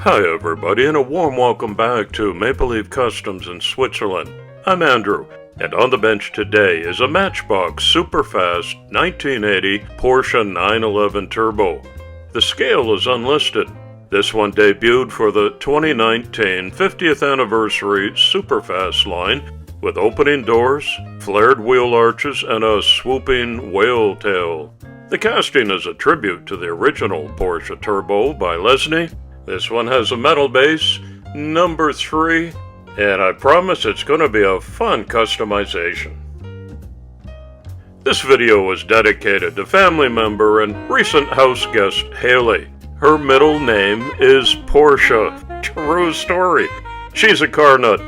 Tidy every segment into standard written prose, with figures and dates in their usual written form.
Hi everybody, and a warm welcome back to Maple Leaf Customs in Switzerland. I'm Andrew, and on the bench today is a Matchbox Superfast 1980 Porsche 911 Turbo. The scale is unlisted. This one debuted for the 2019 50th Anniversary Superfast line with opening doors, flared wheel arches, and a swooping whale tail. The casting is a tribute to the original Porsche Turbo by Lesney. This one has a metal base, number 3, and I promise it's going to be a fun customization. This video is dedicated to family member and recent house guest Haley. Her middle name is Porsche. True story. She's a car nut,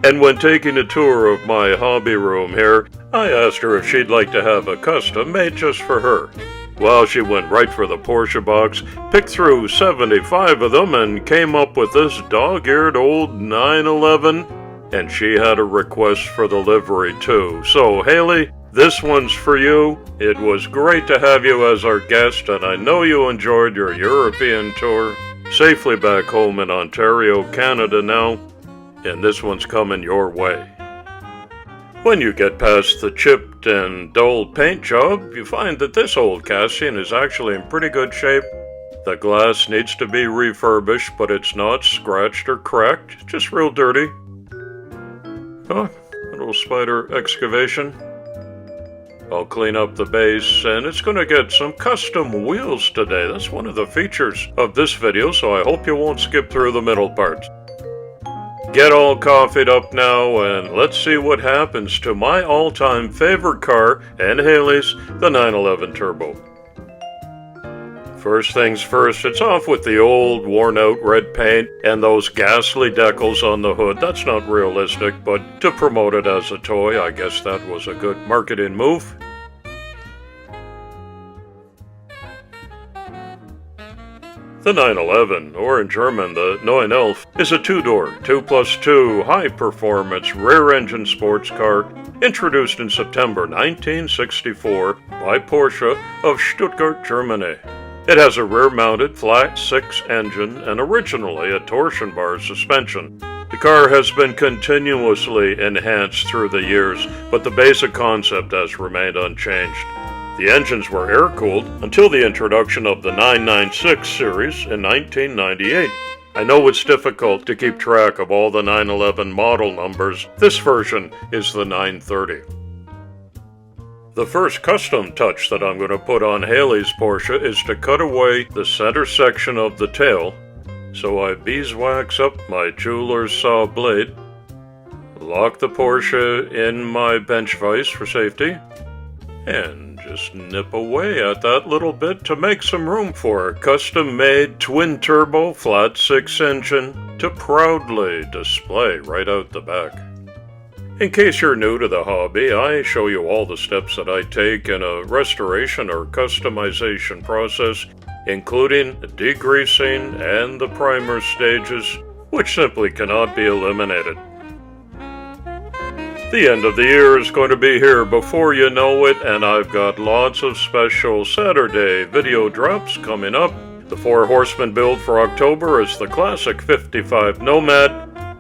and when taking a tour of my hobby room here, I asked her if she'd like to have a custom made just for her. Well, she went right for the Porsche box, picked through 75 of them, and came up with this dog-eared old 911, and she had a request for the livery too. So, Haley, this one's for you. It was great to have you as our guest, and I know you enjoyed your European tour. Safely back home in Ontario, Canada now, and this one's coming your way. When you get past the chipped and dull paint job, you find that this old casting is actually in pretty good shape. The glass needs to be refurbished, but it's not scratched or cracked, just real dirty. Oh, a little spider excavation. I'll clean up the base, and it's going to get some custom wheels today. That's one of the features of this video, so I hope you won't skip through the middle parts. Get all coffeeed up now, and let's see what happens to my all-time favorite car and Haley's, the 911 Turbo. First things first, it's off with the old worn-out red paint and those ghastly decals on the hood. That's not realistic, but to promote it as a toy, I guess that was a good marketing move. The 911, or in German the Neunelf, is a two-door, 2+2 high-performance rear-engine sports car introduced in September 1964 by Porsche of Stuttgart, Germany. It has a rear-mounted flat-six engine and originally a torsion bar suspension. The car has been continuously enhanced through the years, but the basic concept has remained unchanged. The engines were air-cooled until the introduction of the 996 series in 1998. I know it's difficult to keep track of all the 911 model numbers. This version is the 930. The first custom touch that I'm going to put on Haley's Porsche is to cut away the center section of the tail. So I beeswax up my jeweler's saw blade, lock the Porsche in my bench vise for safety, and just nip away at that little bit to make some room for a custom-made twin-turbo flat-six engine to proudly display right out the back. In case you're new to the hobby, I show you all the steps that I take in a restoration or customization process, including degreasing and the primer stages, which simply cannot be eliminated. The end of the year is going to be here before you know it, and I've got lots of special Saturday video drops coming up. The 4 Horsemen build for October is the classic 55 Nomad.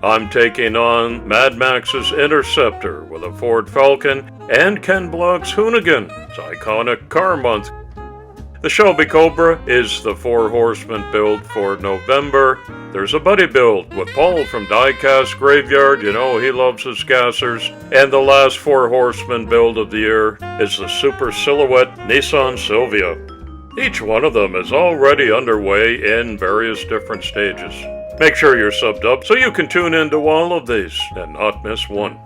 I'm taking on Mad Max's Interceptor with a Ford Falcon and Ken Block's Hoonigan. It's iconic car month. The Shelby Cobra is the 4 Horsemen build for November. There's a buddy build with Paul from Diecast Graveyard. You know he loves his gassers. And the last 4 Horsemen build of the year is the Super Silhouette Nissan Silvia. Each one of them is already underway in various different stages. Make sure you're subbed up so you can tune into all of these and not miss one.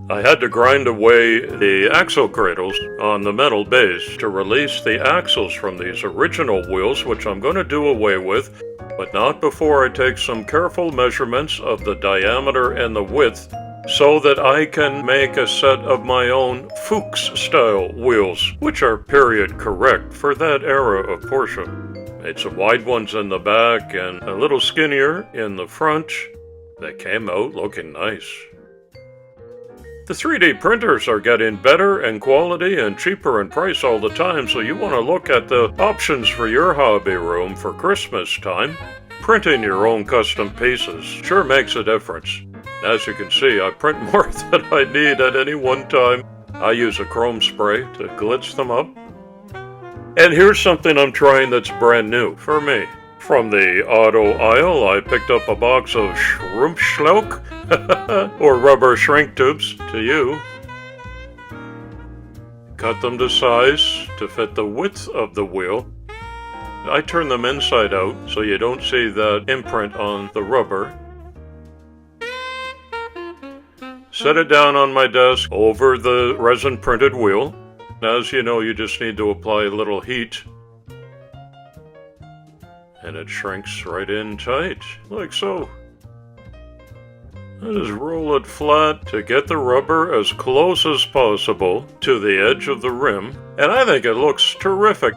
I had to grind away the axle cradles on the metal base to release the axles from these original wheels, which I'm going to do away with, but not before I take some careful measurements of the diameter and the width so that I can make a set of my own Fuchs-style wheels, which are period correct for that era of Porsche. Made some wide ones in the back and a little skinnier in the front. They came out looking nice. The 3D printers are getting better in quality and cheaper in price all the time, so you want to look at the options for your hobby room for Christmas time. printing your own custom pieces sure makes a difference. As you can see, I print more than I need at any one time. I use a chrome spray to glitz them up. And here's something I'm trying that's brand new for me. From the auto aisle, I picked up a box of Schrumpfschlauch, or rubber shrink tubes to you. Cut them to size to fit the width of the wheel. I turn them inside out so you don't see that imprint on the rubber. Set it down on my desk over the resin printed wheel. As you know, you just need to apply a little heat. And it shrinks right in tight, like so. I just roll it flat to get the rubber as close as possible to the edge of the rim, and I think it looks terrific.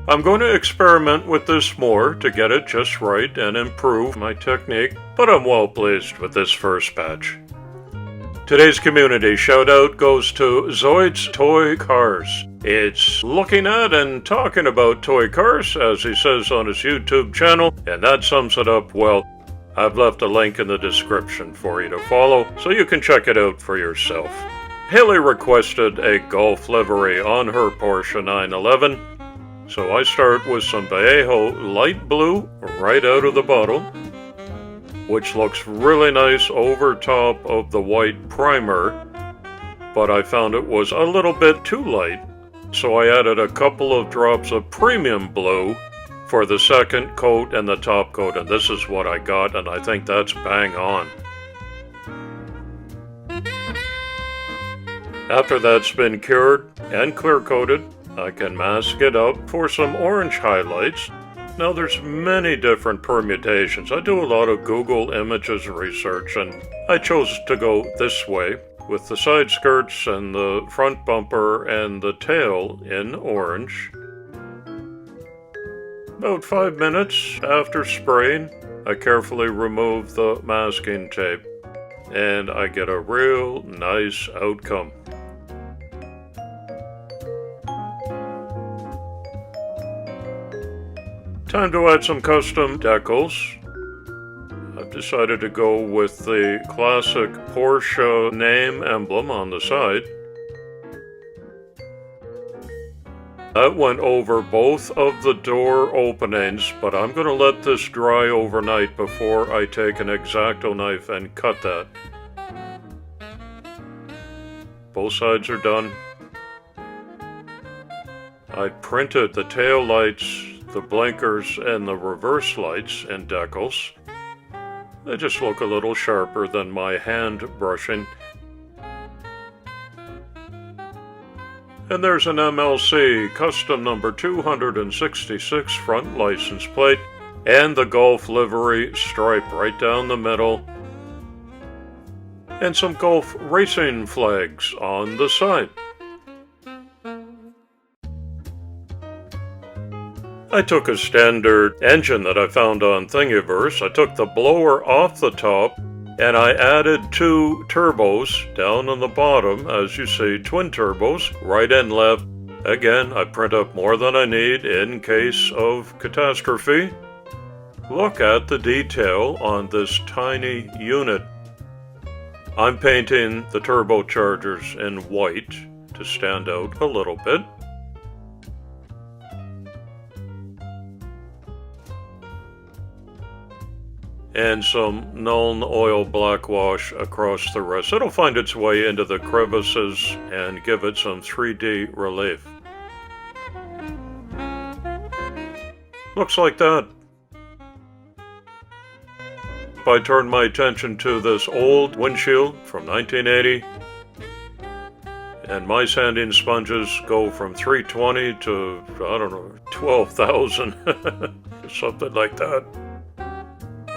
I'm going to experiment with this more to get it just right and improve my technique, but I'm well pleased with this first batch. Today's community shout-out goes to Zoid's Toy Cars. It's looking at and talking about toy cars, as he says on his YouTube channel, and that sums it up well. I've left a link in the description for you to follow, so you can check it out for yourself. Haley requested a Golf livery on her Porsche 911, so I start with some Vallejo light blue right out of the bottle, which looks really nice over top of the white primer, but I found it was a little bit too light, so I added a couple of drops of premium blue for the second coat and the top coat, and this is what I got, and I think that's bang on. After that's been cured and clear coated, I can mask it up for some orange highlights. Now there's many different permutations. I do a lot of Google Images research, and I chose to go this way with the side skirts and the front bumper and the tail in orange. About 5 minutes after spraying, I carefully remove the masking tape, and I get a real nice outcome. Time to add some custom decals. I've decided to go with the classic Porsche name emblem on the side. That went over both of the door openings, but I'm going to let this dry overnight before I take an X-Acto knife and cut that. Both sides are done. I printed the tail lights, the blinkers, and the reverse lights in decals. They just look a little sharper than my hand brushing. And there's an MLC custom number 266 front license plate and the Golf livery stripe right down the middle, and some Golf racing flags on the side. I took a standard engine that I found on Thingiverse. I took the blower off the top and I added 2 turbos down on the bottom, as you see, twin turbos, right and left. Again, I print up more than I need in case of catastrophe. Look at the detail on this tiny unit. I'm painting the turbochargers in white to stand out a little bit. And some Nuln oil black wash across the rest. It'll find its way into the crevices and give it some 3D relief. Looks like that. I turn my attention to this old windshield from 1980, and my sanding sponges go from 320 to, I don't know, 12,000, something like that.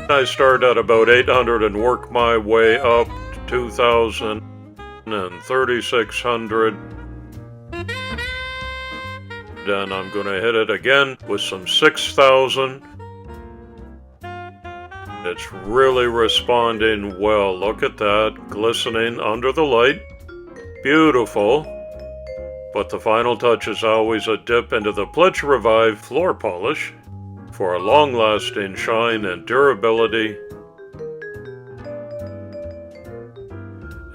I start at about 800 and work my way up to 2,000 and 3,600. Then I'm going to hit it again with some 6,000. It's really responding well. Look at that, glistening under the light. Beautiful. But the final touch is always a dip into the Pledge Revive floor polish for a long-lasting shine and durability.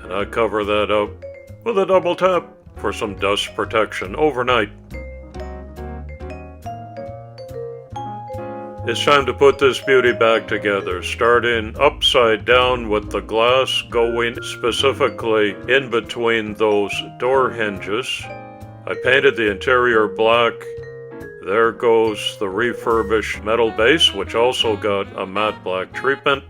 And I cover that up with a double tap for some dust protection overnight. It's time to put this beauty back together, starting upside down with the glass going specifically in between those door hinges. I painted the interior black. There goes the refurbished metal base, which also got a matte black treatment.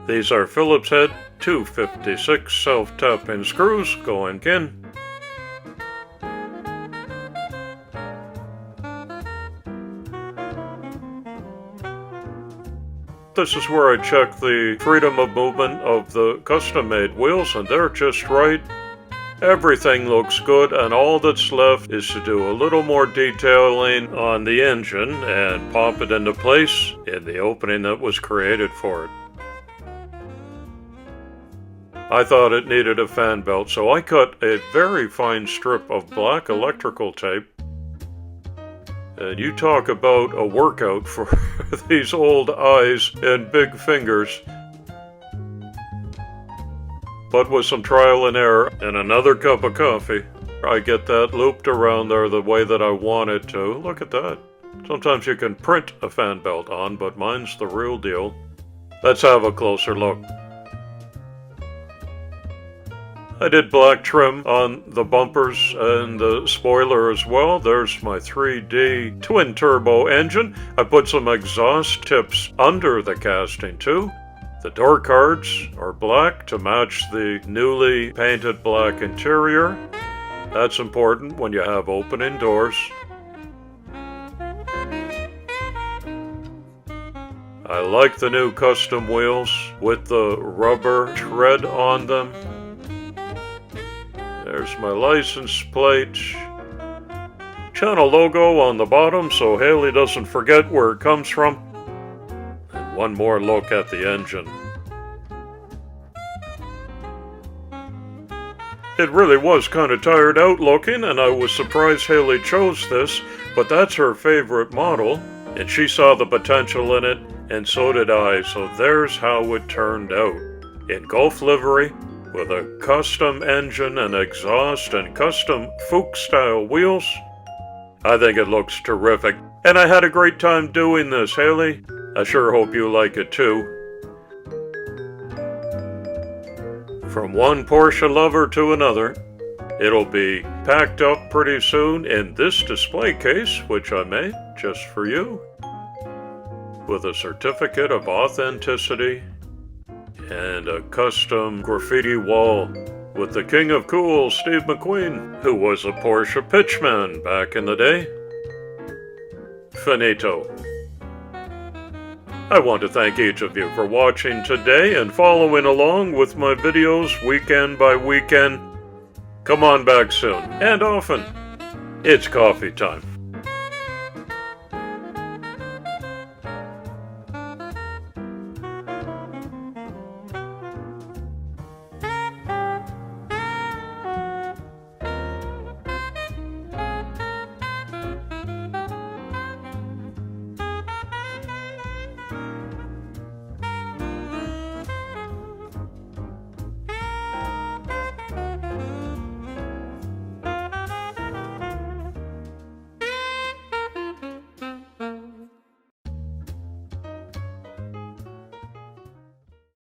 These are Phillips head 256 self-tapping screws going in. This is where I check the freedom of movement of the custom-made wheels, and they're just right. Everything looks good, and all that's left is to do a little more detailing on the engine and pop it into place in the opening that was created for it. I thought it needed a fan belt, so I cut a very fine strip of black electrical tape. And you talk about a workout for these old eyes and big fingers. But with some trial and error and another cup of coffee, I get that looped around there the way that I want it to. Look at that. Sometimes you can print a fan belt on, but mine's the real deal. Let's have a closer look. I did black trim on the bumpers and the spoiler as well. There's my 3D twin turbo engine. I put some exhaust tips under the casting too. The door cards are black to match the newly painted black interior. That's important when you have opening doors. I like the new custom wheels with the rubber tread on them. There's my license plate. Channel logo on the bottom so Haley doesn't forget where it comes from. And one more look at the engine. It really was kind of tired out looking, and I was surprised Haley chose this, but that's her favorite model, and she saw the potential in it, and so did I, so there's how it turned out. In Gulf livery, with a custom engine and exhaust and custom Fuchs-style wheels. I think it looks terrific, and I had a great time doing this, Haley. I sure hope you like it too. From one Porsche lover to another, it'll be packed up pretty soon in this display case, which I made just for you, with a certificate of authenticity and a custom graffiti wall with the king of cool, Steve McQueen, who was a Porsche pitchman back in the day. Finito. I want to thank each of you for watching today and following along with my videos weekend by weekend. Come on back soon, and often. It's coffee time.